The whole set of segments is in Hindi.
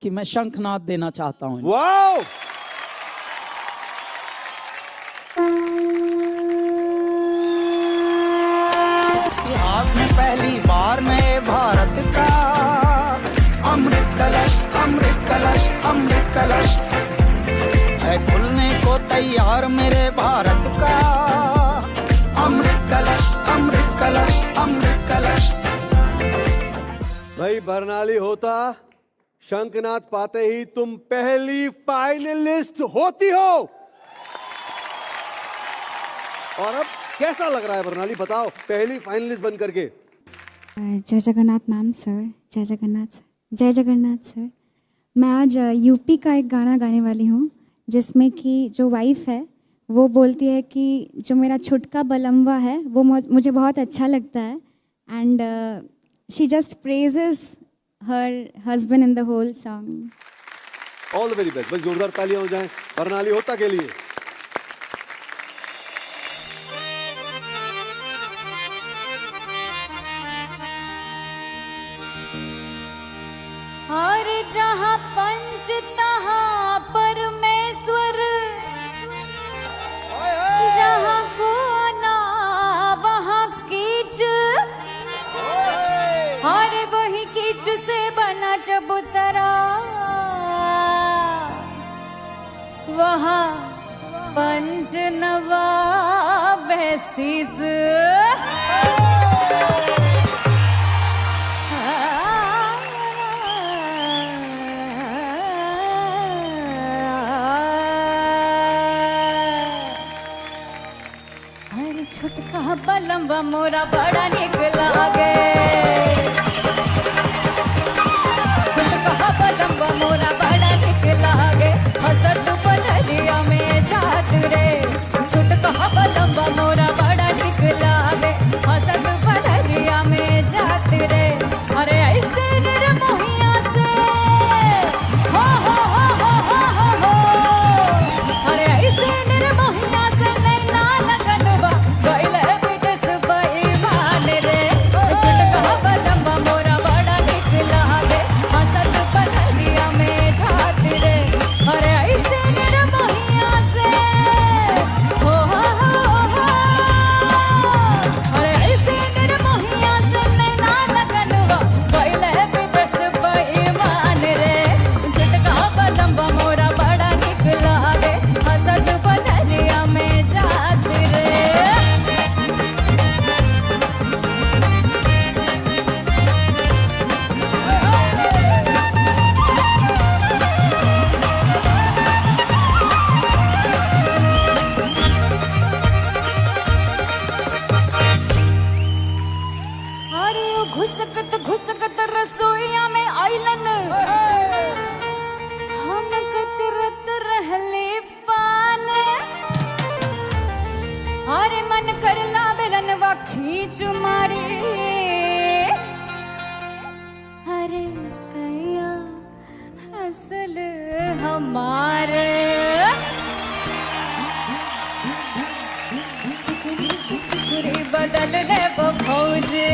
कि मैं शंखनाद देना चाहता हूँ। वाओ! इतिहास में पहली बार नए भारत का अमृत कलश, अमृत कलश, अमृत कलश है खुलने को तैयार मेरे भारत का अमृत कलश, अमृत कलश, अमृत कलश। भाई बरनाली होता, शंखनाद पाते ही तुम पहली फाइनलिस्ट होती हो। और अब कैसा लग रहा है बरनाली, बताओ, पहली फाइनलिस्ट बन करके? जय जगन्नाथ मैम सर, जय जगन्नाथ सर, जय जगन्नाथ सर। मैं आज यूपी का एक गाना गाने वाली हूँ जिसमें कि जो वाइफ है वो बोलती है कि जो मेरा छुटका बलम्बा है वो मुझे बहुत अच्छा लगता है, and she just praises her husband in the whole song. All the very best. बस जोरदार तालियां हो जाएं बरनाली होता के लिए। और जहाँ पंच तहाँ परमेश्वर, जहाँ को ना वहाँ कीच, और वही कीच से बना चबूतरा, वहाँ पंच नवाब हैसीस। छुटका बलम्बा मोरा बड़ा निक लागे, छुटका बलम्बा मोरा बड़ा निक लागे, हसत पथरिया में जात रे। छुटका बलम्बा मोरा बड़ा निक लागे, हसत पथरिया में जात रे। अरे ऐसे निर्मोहिया से हो हो हो हो हो हो हो, अरे ऐसे निर्मोहिया से नैना लगनवा गइले विदेश बेईमान रे। छुटका बलम्बा मोरा बड़ा निक लागे, हसत पथरिया में जात रे। अरे ऐसे निर्मोहिया से हो हो हो हो, अरे ऐसे निर्मोहिया से नैना लगनवा गइले विदेश बेईमान रे। छुटका बलम्बा मोरा बड़ा निक लागे, हसत पथरिया में जात रे। अरे ओ घुसकत घुसकत रसोईया में आइलन, हम कचरत रहले पान। अरे मन करला बेलन वा खींच मारी, अरे सैया असल हमारे। टिकुरी बदल ले वो फौजी,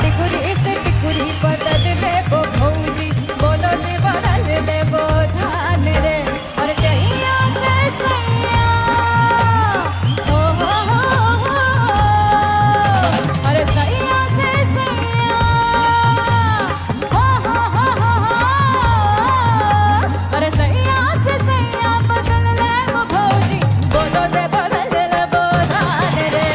टिकुरी से टिकुरी बदल ले वो फौजी, बोलो से बदल ले वो धान रे। और टैया से सैया हो हो हो हो, अरे सैया से सैया हो हो हो हो हो, अरे सैया से सैया बदल ले वो फौजी, बोलो से बदल ले वो धान रे।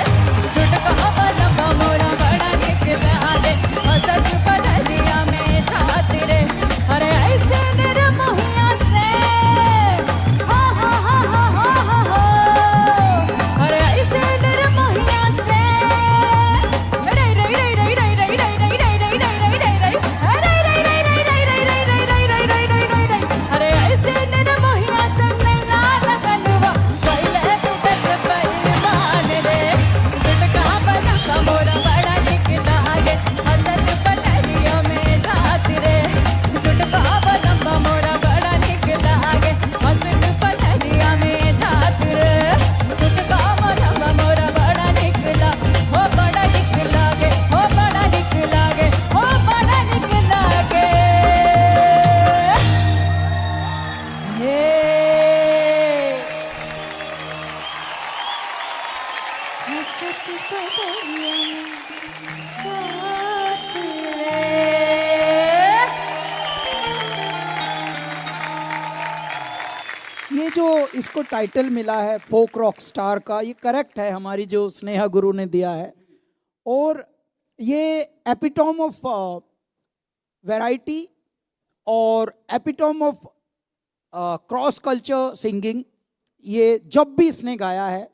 जो इसको टाइटल मिला है फोक रॉक स्टार का, ये करेक्ट है, हमारी जो स्नेहा गुरु ने दिया है। और ये एपिटोम ऑफ वैरायटी और epitome of cross culture singing, ये जब भी इसने गाया है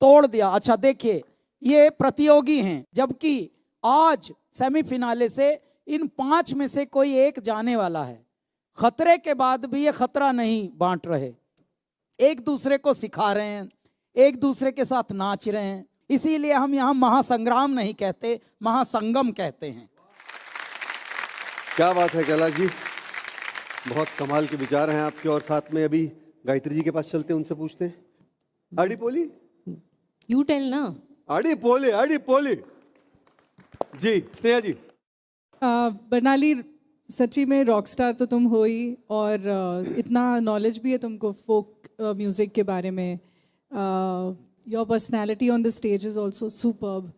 तोड़ दिया। अच्छा देखिए, ये प्रतियोगी हैं, जबकि आज सेमीफिनाले से इन 5 में से कोई एक जाने वाला है। खतरे के बाद भी ये खतरा नहीं बांट रहे, एक दूसरे को सिखा रहे हैं, एक दूसरे के साथ नाच रहे हैं। इसीलिए हम यहाँ महासंग्राम नहीं कहते, महासंगम कहते हैं। क्या बात है कैलाश जी, बहुत कमाल के विचार हैं आपके। और साथ में अभी गायत्री जी के पास चलते हैं, उनसे पूछते हैं। आड़ी पोली, यू टेल ना। आड़ी पोली जी। स्नेहा जी। बरनाली, सच्ची में रॉक स्टार तो तुम हो ही, और इतना नॉलेज भी है तुमको फोक म्यूज़िक के बारे में। Your personality on the stage is also superb,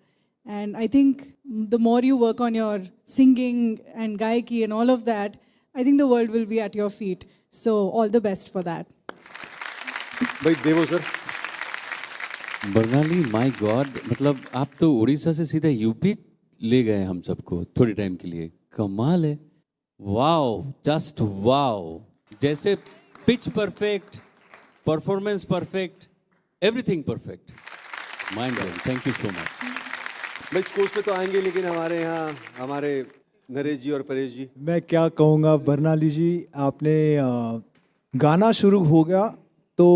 and I think the more you work on your singing and गायकी and all of that, I think the world will be at your feet, so all the best for that. भाई Devo sir. Barnali, my God, मतलब आप तो उड़ीसा से सीधा यूपी ले गए हम सबको थोड़ी टाइम के लिए। कमाल है, वाओ, जस्ट वाओ। जैसे pitch perfect, performance perfect, everything perfect, mind blowing. Thank you so much. भाई स्कूल पे तो आएंगे, लेकिन हमारे यहाँ हमारे नरेश जी और परेश जी। मैं क्या कहूँगा बरनाली जी, आपने गाना शुरू हो गया तो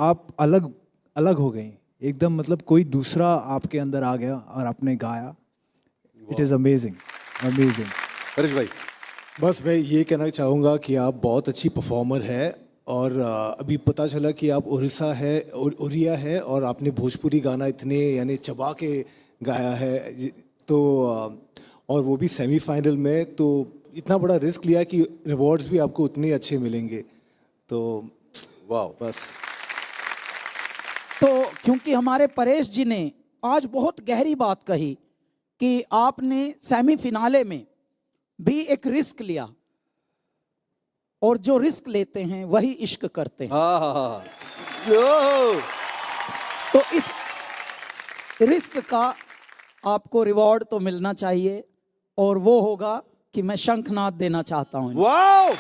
आप अलग अलग हो गई एकदम, मतलब कोई दूसरा आपके अंदर आ गया और आपने गाया। It is amazing, amazing. Paresh भाई। बस मैं ये कहना चाहूँगा कि आप बहुत अच्छी परफॉर्मर है, और अभी पता चला कि आप उड़ीसा है, उड़िया है, और आपने भोजपुरी गाना इतने यानी चबा के गाया है, तो और वो भी सेमीफाइनल में, तो इतना बड़ा रिस्क लिया कि रिवॉर्ड्स भी आपको उतने अच्छे मिलेंगे। तो वाह, बस। तो क्योंकि हमारे परेश जी ने आज बहुत गहरी बात कही कि आपने सेमीफिनाले में भी एक रिस्क लिया, और जो रिस्क लेते हैं वही इश्क करते हैं। तो इस रिस्क का आपको रिवॉर्ड तो मिलना चाहिए, और वो होगा कि मैं शंखनाद देना चाहता हूं। वाओ!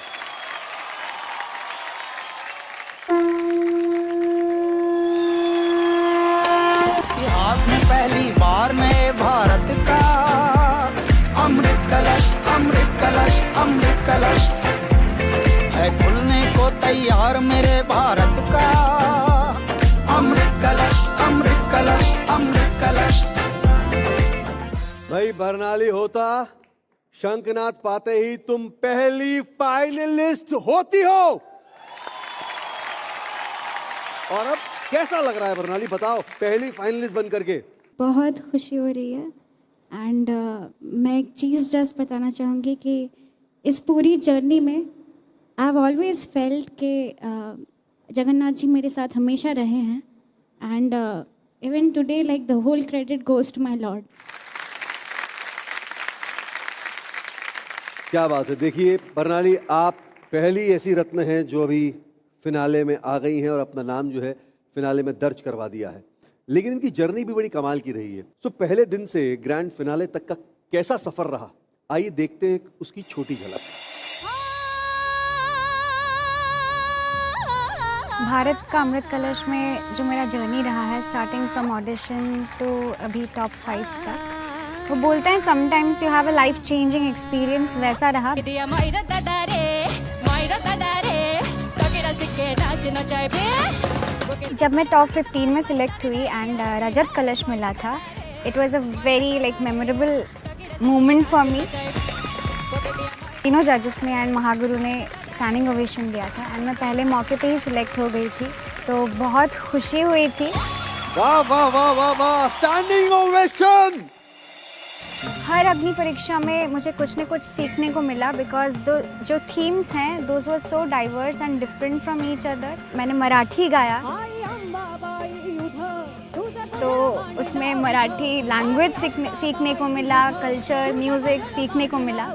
इतिहास में पहली बार नए भारत का अमृत कलश, अमृत कलश, अमृत कलश है खुलने को तैयार मेरे भारत का अमृत कलश, अमृत कलश, अमृत कलश। भाई बरनाली होता, शंखनाद पाते ही तुम पहली फाइनलिस्ट होती हो। और अब कैसा लग रहा है बरनाली, बताओ, पहली फाइनलिस्ट बन करके? बहुत खुशी हो रही है, एंड मैं एक चीज़ जस्ट बताना चाहूँगी कि इस पूरी जर्नी में आई हैव ऑलवेज फेल्ट कि जगन्नाथ जी मेरे साथ हमेशा रहे हैं, and even today like the whole credit goes to my lord. क्या बात है। देखिए बरनाली, आप पहली ऐसी रत्न हैं जो अभी फिनाले में आ गई हैं और अपना नाम जो है फिनाले में दर्ज करवा दिया है, लेकिन इनकी जर्नी भी बड़ी कमाल की रही है। तो पहले दिन से ग्रैंड फिनाले तक का कैसा सफर रहा, आइए देखते हैं उसकी छोटी झलक। भारत का अमृत कलश में जो मेरा जर्नी रहा है, स्टार्टिंग फ्रॉम ऑडिशन टू अभी टॉप 5 तक, वो बोलते हैं sometimes you have a life changing experience, वैसा रहा। जब मैं टॉप 15 में सिलेक्ट हुई एंड रजत कलश मिला था, it was a very like memorable moment for me. तीनों जजेस ने एंड महागुरु ने स्टैंडिंग ओवेशन दिया था, एंड मैं पहले मौके पे ही सिलेक्ट हो गई थी, तो बहुत खुशी हुई थी। वाह वाह वाह वाह वाह, स्टैंडिंग ओवेशन। हर अग्नि परीक्षा में मुझे कुछ न कुछ सीखने को मिला, बिकॉज जो थीम्स हैं those were so diverse and different from each other. मैंने मराठी गाया, तो उसमें मराठी लैंग्वेज सीखने को मिला, कल्चर, म्यूज़िक सीखने को मिला।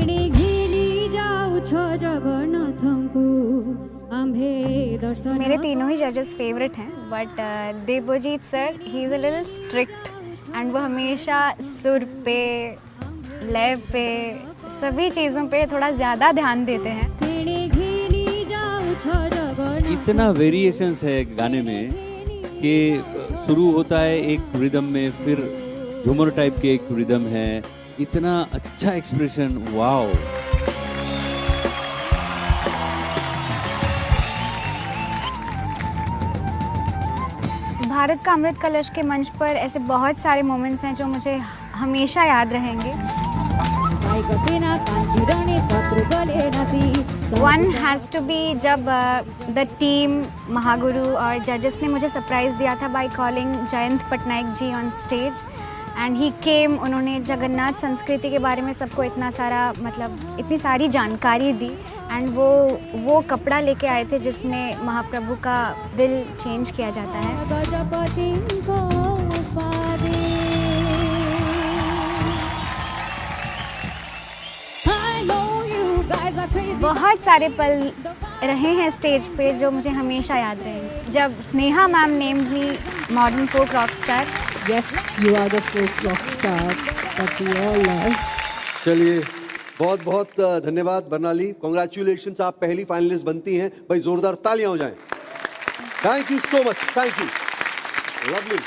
किणी घिनी जाउँछ जगन्नाथको आम्भे दर्शन। मेरे तीनों ही जजेस फेवरेट हैं, but Devjit sir he is a little strict and वो हमेशा सुर पे, लय पे, सभी चीज़ों पे थोड़ा ज़्यादा ध्यान देते हैं। इतना वेरिएशंस है गाने में कि शुरू होता है एक रिदम में, फिर झूमर टाइप के एक रिदम है, इतना अच्छा एक्सप्रेशन, वाओ। भारत का अमृत कलश के मंच पर ऐसे बहुत सारे मोमेंट्स हैं जो मुझे हमेशा याद रहेंगे। वन हैज़ टू बी जब द टीम महागुरु और जजेस ने मुझे सरप्राइज़ दिया था by calling Jayant Patnaik ji on stage and he came. उन्होंने जगन्नाथ संस्कृति के बारे में सबको इतना सारा, मतलब इतनी सारी जानकारी दी एंड वो कपड़ा लेके आए थे जिसमें महाप्रभु का दिल चेंज किया जाता है। बहुत सारे पल रहे हैं स्टेज पे जो मुझे हमेशा याद रहेंगे। जब Sneha ma'am named me modern folk rock star. Yes, you are the folk rock star that we all love. चलिए, बहुत बहुत धन्यवाद बर्नाली, कॉन्ग्रेचुलेशंस, आप पहली फाइनलिस्ट बनती हैं। भाई जोरदार तालियां हो जाएं। Thank you so much, thank you, lovely.